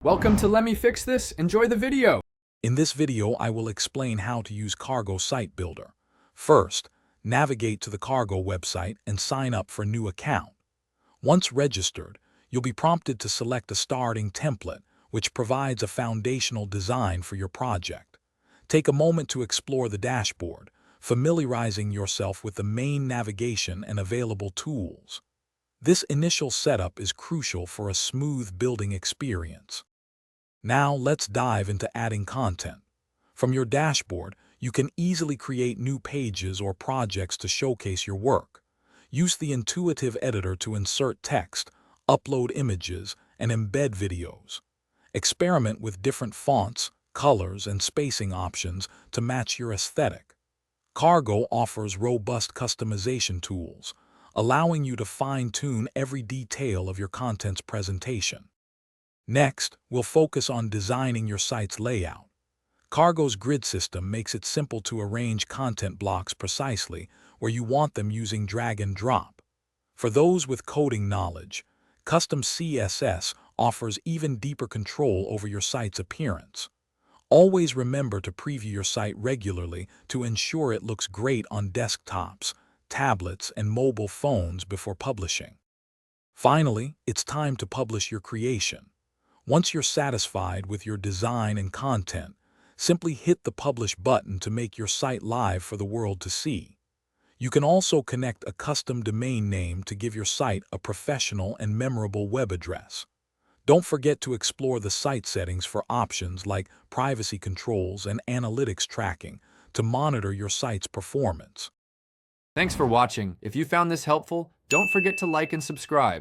Welcome to Let Me Fix This. Enjoy the video. In this video, I will explain how to use Cargo Site Builder. First, navigate to the Cargo website and sign up for a new account. Once registered, you'll be prompted to select a starting template, which provides a foundational design for your project. Take a moment to explore the dashboard, familiarizing yourself with the main navigation and available tools. This initial setup is crucial for a smooth building experience. Now let's dive into adding content. From your dashboard, you can easily create new pages or projects to showcase your work. Use the intuitive editor to insert text, upload images, and embed videos. Experiment with different fonts, colors, and spacing options to match your aesthetic. Cargo offers robust customization tools, allowing you to fine-tune every detail of your content's presentation. Next, we'll focus on designing your site's layout. Cargo's grid system makes it simple to arrange content blocks precisely where you want them using drag and drop. For those with coding knowledge, custom CSS offers even deeper control over your site's appearance. Always remember to preview your site regularly to ensure it looks great on desktops, tablets, and mobile phones before publishing. Finally, it's time to publish your creation. Once you're satisfied with your design and content, simply hit the Publish button to make your site live for the world to see. You can also connect a custom domain name to give your site a professional and memorable web address. Don't forget to explore the site settings for options like privacy controls and analytics tracking to monitor your site's performance. Thanks for watching. If you found this helpful, don't forget to like and subscribe.